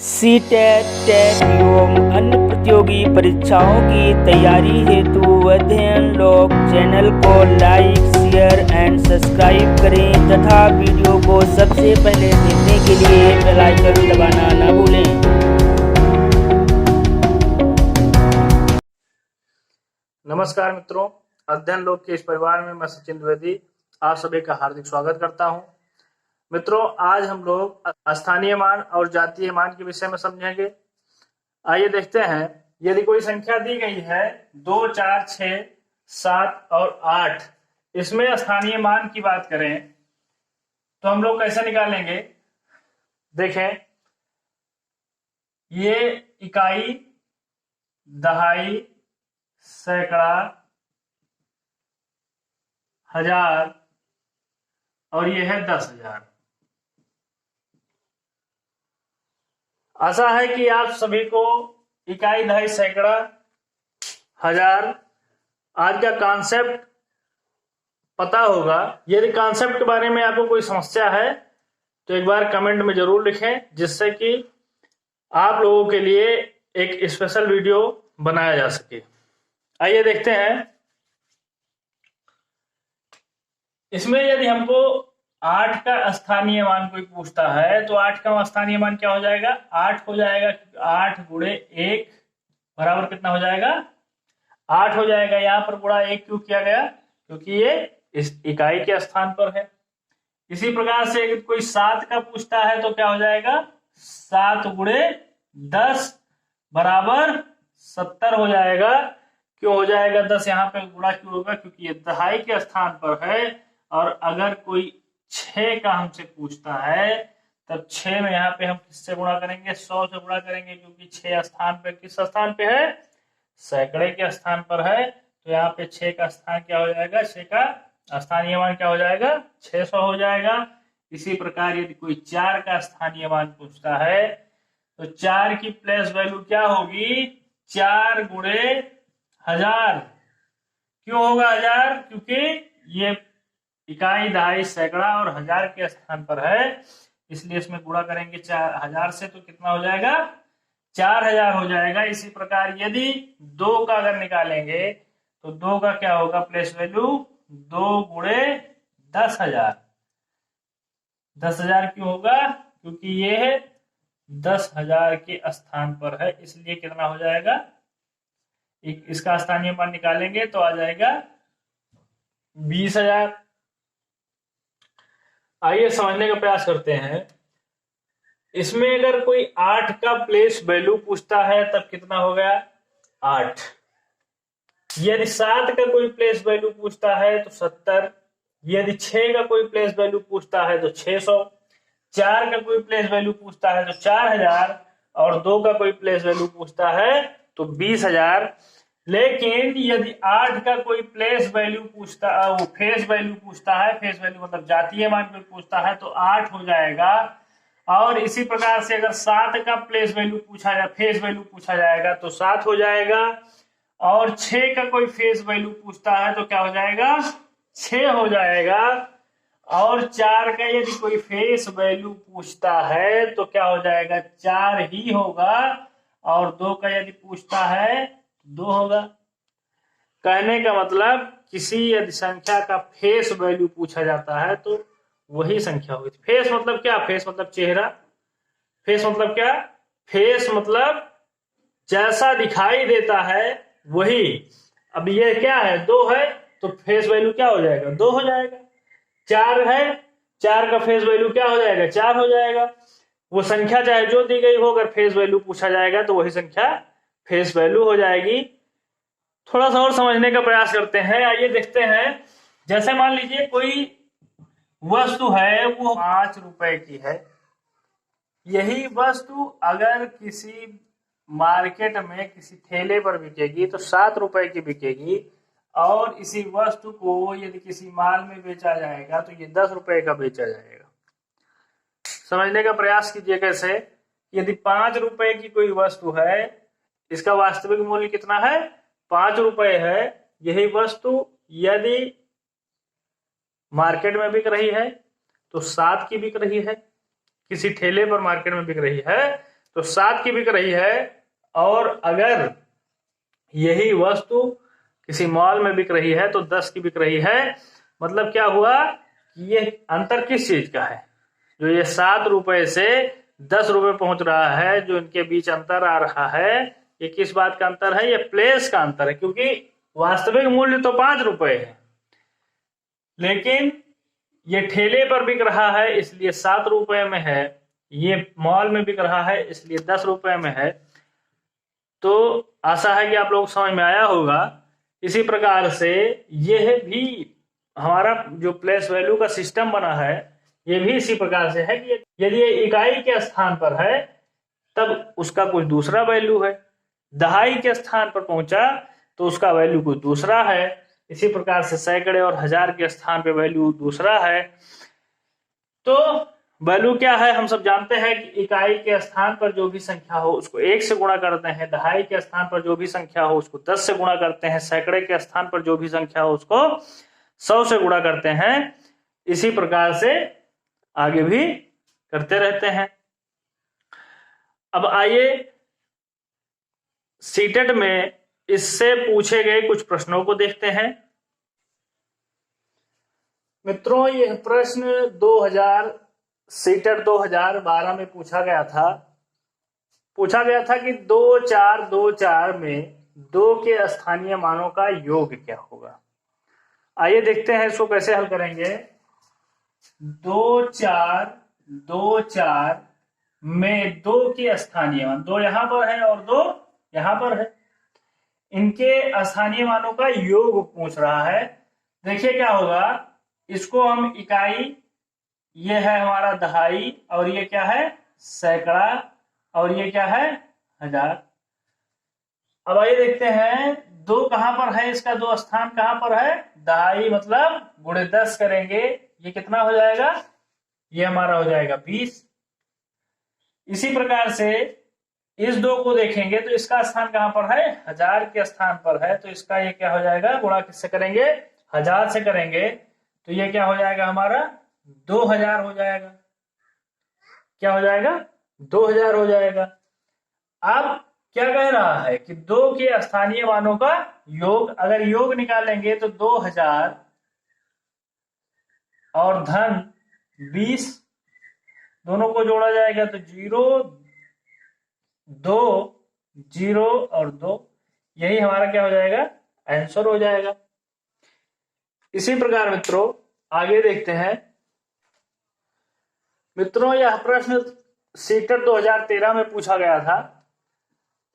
CTET, TET एवं अन्य प्रतियोगी परीक्षाओं की तैयारी हेतु अध्ययन लॉग चैनल को लाइक, शेयर एंड सब्सक्राइब करें तथा वीडियो को सबसे पहले देखने के लिए बेल आइकन दबाना न भूलें। नमस्कार मित्रों, अध्ययन लोग के इस परिवार में मैं सचिन द्विवेदी आप सभी का हार्दिक स्वागत करता हूं। मित्रों, आज हम लोग स्थानीय मान और जातीय मान के विषय में समझेंगे। आइए देखते हैं, यदि कोई संख्या दी गई है 2, 4, 6, 7 और 8, इसमें स्थानीय मान की बात करें तो हम लोग कैसे निकालेंगे। देखें, ये इकाई, दहाई, सैकड़ा, हजार और ये है 10,000। आशा है कि आप सभी को इकाई, दहाई, सैकड़ा, हजार आज का कॉन्सेप्ट पता होगा। यदि कॉन्सेप्ट के बारे में आपको कोई समस्या है तो एक बार कमेंट में जरूर लिखें, जिससे कि आप लोगों के लिए एक स्पेशल वीडियो बनाया जा सके। आइए देखते हैं, इसमें यदि हमको 8 का स्थानीय मान कोई पूछता है तो 8 का स्थानीय मान क्या हो जाएगा, 8 हो जाएगा। 8 गुणे 1 बराबर कितना हो जाएगा, 8 हो जाएगा। यहाँ पर गुणा 1 क्यों किया गया, क्योंकि ये इस इकाई के स्थान पर है। इसी प्रकार से अगर कोई 7 का पूछता है तो क्या हो जाएगा, 7 गुणे 10 बराबर 70 हो जाएगा। क्यों हो जाएगा 10, यहाँ पे गुणा क्यों होगा, क्योंकि ये दहाई के स्थान पर है। और अगर कोई 6 का हमसे पूछता है तब 6 में यहाँ पे हम किससे गुणा करेंगे, 100 से गुणा करेंगे, क्योंकि 6 स्थान पे किस स्थान पे है, सैकड़े के स्थान पर है। तो यहाँ पे 6 का स्थान क्या हो जाएगा, 6 का स्थानीय मान क्या हो जाएगा, 600 हो जाएगा। इसी प्रकार यदि कोई 4 का स्थानीय मान पूछता है तो 4 की प्लेस वैल्यू क्या होगी, 4 गुणे 1000। क्यों होगा 1000, क्योंकि ये इकाई, दहाई, सैकड़ा और हजार के स्थान पर है, इसलिए इसमें गुणा करेंगे 4000 से तो कितना हो जाएगा, 4000 हो जाएगा। इसी प्रकार यदि 2 का अगर निकालेंगे तो 2 का क्या होगा प्लेस वैल्यू, 2 गुणे 10,000। 10,000 क्यों होगा, क्योंकि ये 10,000 के स्थान पर है, इसलिए कितना हो जाएगा, इसका स्थानीय मान निकालेंगे तो आ जाएगा 20,000। आइए समझने का प्रयास करते हैं। इसमें अगर कोई 8 का प्लेस वैल्यू पूछता है तब कितना हो गया, 8। यदि 7 का कोई प्लेस वैल्यू पूछता है तो 70। यदि 6 का कोई प्लेस वैल्यू पूछता है तो 600। 4 का कोई प्लेस वैल्यू पूछता है तो 4000 और 2 का कोई प्लेस वैल्यू पूछता है तो 20,000। लेकिन यदि 8 का कोई प्लेस वैल्यू पूछता, वो फेस वैल्यू पूछता है, फेस वैल्यू मतलब जातीय मान कोई पूछता है तो 8 हो जाएगा। और इसी प्रकार से अगर 7 का प्लेस वैल्यू पूछा जाए, फेस वैल्यू पूछा जाएगा तो 7 हो जाएगा। और 6 का कोई फेस वैल्यू पूछता है तो क्या हो जाएगा, 6 हो जाएगा। और 4 का यदि कोई फेस वैल्यू पूछता है तो क्या हो जाएगा, 4 ही होगा। और 2 का यदि पूछता है 2 होगा। कहने का मतलब, किसी यदि संख्या का फेस वैल्यू पूछा जाता है तो वही संख्या होगी। फेस मतलब क्या, फेस मतलब चेहरा। फेस मतलब क्या, फेस मतलब जैसा दिखाई देता है वही। अब ये क्या है, 2 है तो फेस वैल्यू क्या हो जाएगा, 2 हो जाएगा। 4 है, 4 का फेस वैल्यू क्या हो जाएगा, 4 हो जाएगा। वो संख्या चाहे जो दी गई हो, अगर फेस वैल्यू पूछा जाएगा तो वही संख्या फेस वैल्यू हो जाएगी। थोड़ा सा और समझने का प्रयास करते हैं। आइए देखते हैं, जैसे मान लीजिए कोई वस्तु है वो 5 रुपए की है। यही वस्तु अगर किसी मार्केट में किसी ठेले पर बिकेगी तो 7 रुपए की बिकेगी। और इसी वस्तु को यदि किसी माल में बेचा जाएगा तो ये 10 रुपए का बेचा जाएगा। समझने का प्रयास कीजिए कैसे, यदि 5 रुपए की कोई वस्तु है, इसका वास्तविक मूल्य कितना है, 5 रुपए है। यही वस्तु यदि मार्केट में बिक रही है तो 7 की बिक रही है, किसी ठेले पर मार्केट में बिक रही है तो 7 की बिक रही है, और अगर यही वस्तु किसी मॉल में बिक रही है तो 10 की बिक रही है। मतलब क्या हुआ कि ये अंतर किस चीज का है? जो ये 7 रुपए से 10 रुपए पहुंच रहा है, जो इनके बीच अंतर आ रहा है, ये किस बात का अंतर है? ये प्लेस का अंतर है, क्योंकि वास्तविक मूल्य तो 5 रुपए है, लेकिन ये ठेले पर बिक रहा है इसलिए 7 रुपए में है, ये मॉल में बिक रहा है इसलिए 10 रुपए में है। तो आशा है कि आप लोग समझ में आया होगा। इसी प्रकार से यह भी हमारा जो प्लेस वैल्यू का सिस्टम बना है, ये भी इसी प्रकार से है कि यदि ये इकाई के स्थान पर है तब उसका कुछ दूसरा वैल्यू है, दहाई के स्थान पर पहुंचा तो उसका वैल्यू कुछ दूसरा है। इसी प्रकार से सैकड़े और हजार के स्थान पर वैल्यू दूसरा है। तो वैल्यू क्या है? हम सब जानते हैं कि इकाई के स्थान पर जो भी संख्या हो उसको 1 से गुणा करते हैं, दहाई के स्थान पर जो भी संख्या हो उसको 10 से गुणा करते हैं, सैकड़े के स्थान पर जो भी संख्या हो उसको 100 से गुणा करते हैं। इसी प्रकार से आगे भी करते रहते हैं। अब आइए सीटेट में इससे पूछे गए कुछ प्रश्नों को देखते हैं। मित्रों, यह प्रश्न सीटेट 2012 में पूछा गया था कि 2424 में 2 के स्थानीय मानों का योग क्या होगा। आइए देखते हैं इसको कैसे हल करेंगे। 2424 में 2 के स्थानीय मान, 2 यहां पर है और 2 यहां पर है, इनके स्थानीय मानों का योग पूछ रहा है। देखिए क्या होगा, इसको हम इकाई, ये है हमारा दहाई, और ये क्या है? सैकड़ा, और ये क्या है? हजार। अब आइए देखते हैं 2 कहां पर है, इसका 2 स्थान कहां पर है? दहाई, मतलब गुणे 10 करेंगे, ये कितना हो जाएगा? ये हमारा हो जाएगा 20। इसी प्रकार से इस 2 को देखेंगे तो इसका स्थान कहां पर है? हजार के स्थान पर है, तो इसका ये क्या हो जाएगा? गुणा किससे करेंगे? हजार से करेंगे, तो ये क्या हो जाएगा? हमारा 2000 हो जाएगा। क्या हो जाएगा? 2000 हो जाएगा। अब क्या कह रहा है कि 2 के स्थानीय मानों का योग, अगर योग निकालेंगे तो 2000 और धन 20 दोनों को जोड़ा जाएगा तो 0 2 0 और 2, यही हमारा क्या हो जाएगा? आंसर हो जाएगा। इसी प्रकार मित्रों आगे देखते हैं। मित्रों, यह प्रश्न सीटेट 2013 में पूछा गया था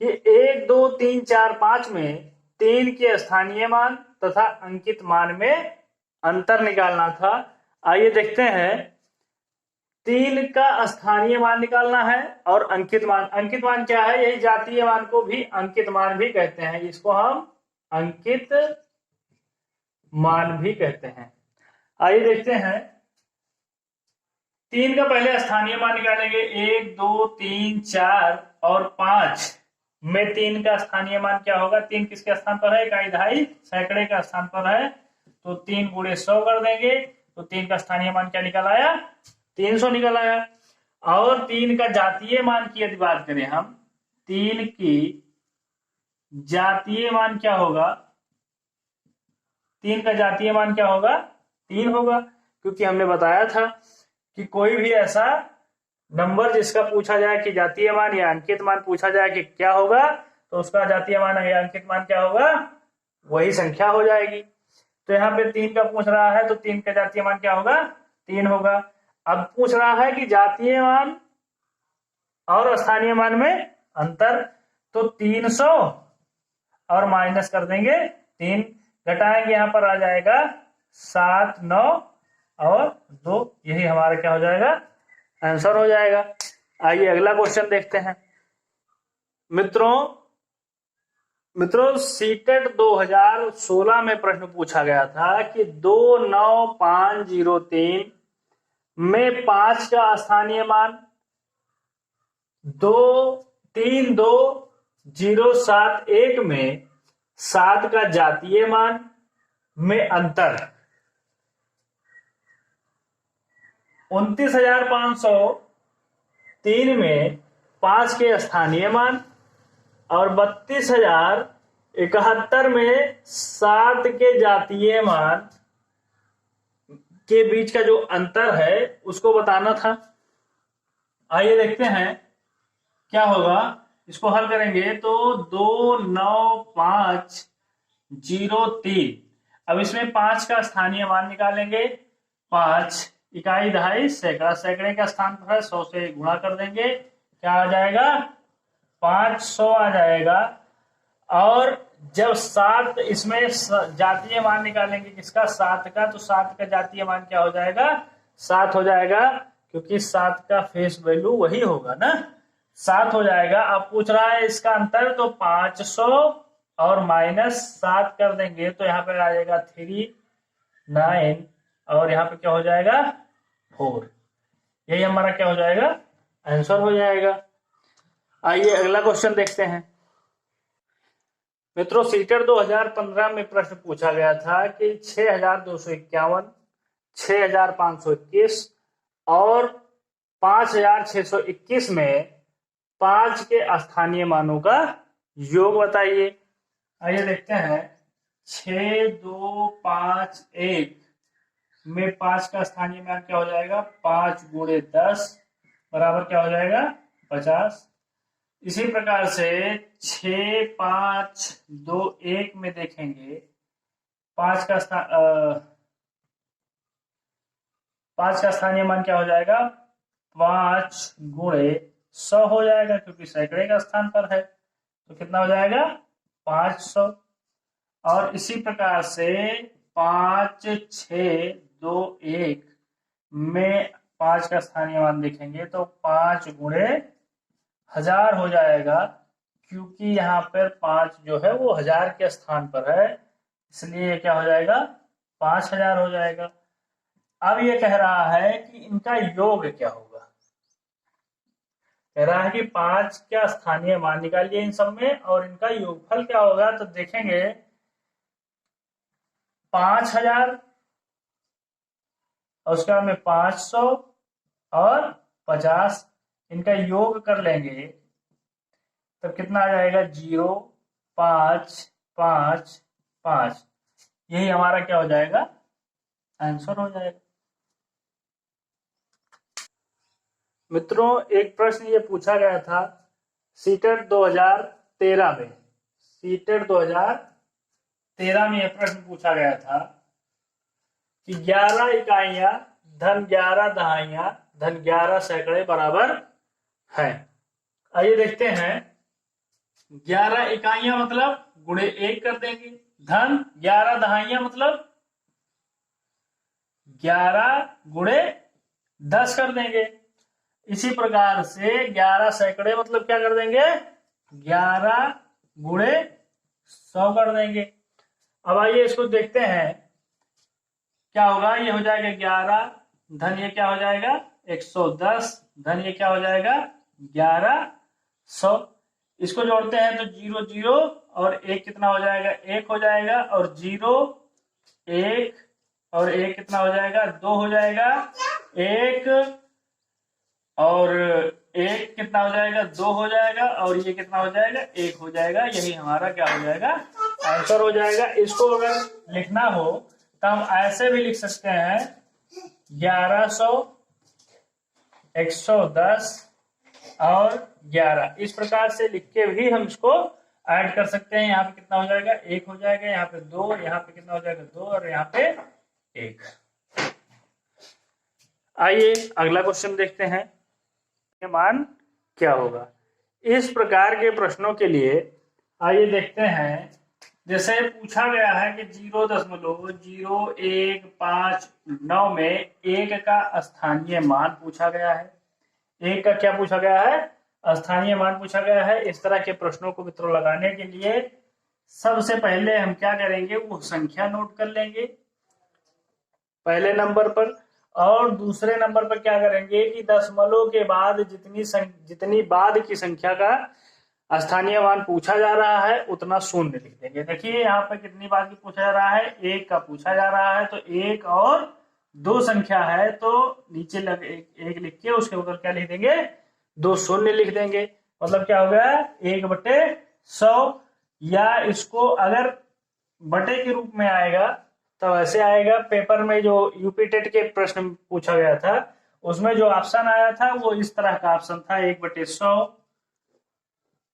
कि 1 2 3 4 5 में 3 के स्थानीय मान तथा अंकित मान में अंतर निकालना था। आइए देखते हैं। 3 का स्थानीय मान निकालना है और अंकित मान। अंकित मान क्या है? यही जातीय मान को भी अंकित मान भी कहते हैं, इसको हम अंकित मान भी कहते हैं। आइए देखते हैं। 3 का पहले स्थानीय मान निकालेंगे। 1 2 3 4 और 5 में 3 का स्थानीय मान क्या होगा? 3 किसके स्थान पर है? इकाई दहाई सैकड़े का स्थान पर है, तो 3 गुणे 100 कर देंगे, तो 3 का स्थानीय मान क्या निकल आया? 300 निकल आया। और 3 का जातीय मान की यदि बात करें हम, 3 की जातीय मान क्या होगा? 3 का जातीय मान क्या होगा? 3 होगा, क्योंकि हमने बताया था कि कोई भी ऐसा नंबर जिसका पूछा जाए कि जातीय मान या अंकित मान पूछा जाए कि क्या होगा, तो उसका जातीय मान या अंकित मान क्या होगा? वही संख्या हो जाएगी। तो यहाँ पे 3 का पूछ रहा है, तो 3 का जातीय मान क्या होगा? 3 होगा। अब पूछ रहा है कि जातीय मान और स्थानीय मान में अंतर, तो 300 और माइनस कर देंगे 3, घटाएंगे, यहाँ पर आ जाएगा 7 9 और 2, यही हमारा क्या हो जाएगा? आंसर हो जाएगा। आइए अगला क्वेश्चन देखते हैं। मित्रों सीटेट 2016 में प्रश्न पूछा गया था कि 29503 में 5 का स्थानीय मान, 32071 में 7 का जातीय मान में अंतर, 29,503 में 5 के स्थानीय मान और 32,071 में 7 के जातीय मान के बीच का जो अंतर है उसको बताना था। आइए देखते हैं क्या होगा। इसको हल करेंगे तो 29503। अब इसमें 5 का स्थानीय मान निकालेंगे। 5 इकाई दहाई सैकड़ा, सैकड़े का स्थान पर है, 100 से गुणा कर देंगे, क्या आ जाएगा 500 आ जाएगा। और जब 7 इसमें जातीय मान निकालेंगे किसका, 7 का, तो 7 का जातीय मान क्या हो जाएगा 7 हो जाएगा, क्योंकि 7 का फेस वैल्यू वही होगा ना, 7 हो जाएगा। अब पूछ रहा है इसका अंतर, तो 500 और -7 कर देंगे तो यहाँ पे आ जाएगा 39 और यहाँ पे क्या हो जाएगा 4। यही हमारा क्या हो जाएगा आंसर हो जाएगा। आइए अगला क्वेश्चन देखते हैं। मित्रों, सीटेट 2015 में प्रश्न पूछा गया था कि 6,251, 6,521 और 5,621 में 5 के स्थानीय मानों का योग बताइए। आइए देखते हैं। 6,251 में 5 का स्थानीय मान क्या हो जाएगा 5 × 10 बराबर क्या हो जाएगा 50। इसी प्रकार से 6,521 में देखेंगे 5 का स्थानीय मान क्या हो जाएगा 5 × 100 हो जाएगा, क्योंकि सैकड़े का स्थान पर है, तो कितना हो जाएगा 500। और इसी प्रकार से 5,621 में 5 का स्थानीय मान देखेंगे तो 5 × 1000 हो जाएगा, क्योंकि यहाँ पर 5 जो है वो 1000 के स्थान पर है, इसलिए क्या हो जाएगा 5000 हो जाएगा। अब ये कह रहा है कि इनका योग क्या होगा। कह रहा है कि 5 का स्थानीय मान निकालिए इन सब में और इनका योगफल क्या होगा। तो देखेंगे 5000 और उसके बाद में 500 और 50, इनका योग कर लेंगे तब कितना आ जाएगा 0, 5, 5, 5। यही हमारा क्या हो जाएगा आंसर हो जाएगा। मित्रों, एक प्रश्न ये पूछा गया था सीटेट 2013 में। सीटेट 2013 में यह प्रश्न पूछा गया था कि 11 इकाइयां धन 11 दहाइयां धन 11 सैकड़े बराबर है। आइए देखते हैं। 11 इकाइयां मतलब गुणे 1 कर देंगे, धन 11 दहाइयां मतलब 11 × 10 कर देंगे। इसी प्रकार से 11 सैकड़े मतलब क्या कर देंगे 11 × 100 कर देंगे। अब आइए इसको देखते हैं क्या होगा। ये हो जाएगा 11 धन ये क्या हो जाएगा 110 धन ये क्या हो जाएगा 1100। इसको जोड़ते हैं तो 0 0 और 1 कितना हो जाएगा 1 हो जाएगा, और 0 1 और 1 कितना हो जाएगा 2 हो जाएगा, 1 और 1 कितना हो जाएगा 2 हो जाएगा, और ये कितना हो जाएगा 1 हो जाएगा। यही हमारा क्या हो जाएगा आंसर हो जाएगा। इसको अगर लिखना हो तो हम ऐसे भी लिख सकते हैं 1100, 110 और 11। इस प्रकार से लिख के भी हम इसको ऐड कर सकते हैं। यहाँ पे कितना हो जाएगा 1 हो जाएगा, यहाँ पे 2, यहाँ पे कितना हो जाएगा 2 और यहाँ पे 1। आइए अगला क्वेश्चन देखते हैं, मान क्या होगा। इस प्रकार के प्रश्नों के लिए आइए देखते हैं। जैसे पूछा गया है कि 0.0159 में 1 का स्थानीय मान पूछा गया है। 1 का क्या पूछा गया है स्थानीय मान पूछा गया है। इस तरह के प्रश्नों को मित्रों लगाने के लिए सबसे पहले हम क्या करेंगे वो संख्या नोट कर लेंगे पहले नंबर पर, और दूसरे नंबर पर क्या करेंगे कि दशमलव के बाद जितनी बाद की संख्या का स्थानीय मान पूछा जा रहा है उतना शून्य लिख देंगे। देखिए यहाँ पर कितनी बार की पूछा जा रहा है 1 का पूछा जा रहा है, तो 1 और 2 संख्या है तो नीचे लग 1 लिख के उसके ऊपर क्या लिख देंगे 2 शून्य लिख देंगे। मतलब क्या हो गया 1/100। या इसको अगर बटे के रूप में आएगा तो ऐसे आएगा। पेपर में जो यूपी टेट के प्रश्न पूछा गया था उसमें जो ऑप्शन आया था वो इस तरह का ऑप्शन था 1/100,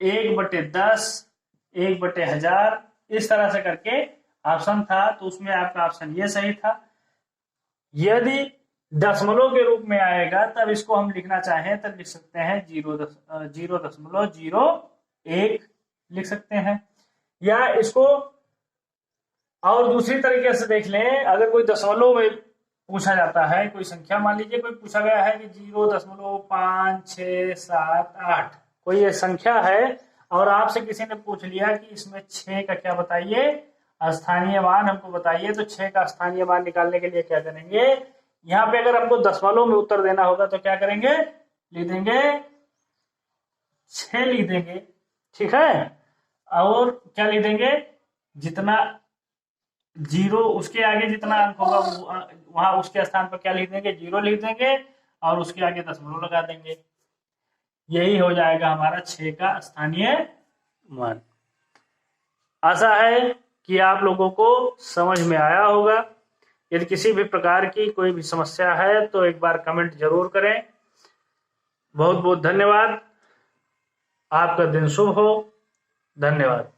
1/10, 1/1000, इस तरह से करके ऑप्शन था। तो उसमें आपका ऑप्शन ये सही था। यदि दशमलव के रूप में आएगा तब इसको हम लिखना चाहें तब लिख सकते हैं 0.01 लिख सकते हैं। या इसको और दूसरी तरीके से देख लें, अगर कोई दशमलव में पूछा जाता है, कोई संख्या मान लीजिए कोई पूछा गया है कि 0.5678 कोई ये संख्या है और आपसे किसी ने पूछ लिया कि इसमें 6 का क्या बताइए स्थानीय मान हमको बताइए, तो 6 का स्थानीय मान निकालने के लिए क्या करेंगे, यहाँ पे अगर हमको दशमलव में उत्तर देना होगा तो क्या करेंगे, लिख देंगे 6 लिख देंगे, ठीक है। और क्या लिख देंगे, जितना जीरो उसके आगे जितना अंक होगा वहां उसके स्थान पर क्या लिख देंगे, 0 लिख देंगे और उसके आगे दशमलव लगा देंगे। यही हो जाएगा हमारा 6 का स्थानीय मान। आशा है कि आप लोगों को समझ में आया होगा। यदि किसी भी प्रकार की कोई भी समस्या है तो एक बार कमेंट जरूर करें। बहुत बहुत धन्यवाद। आपका दिन शुभ हो। धन्यवाद।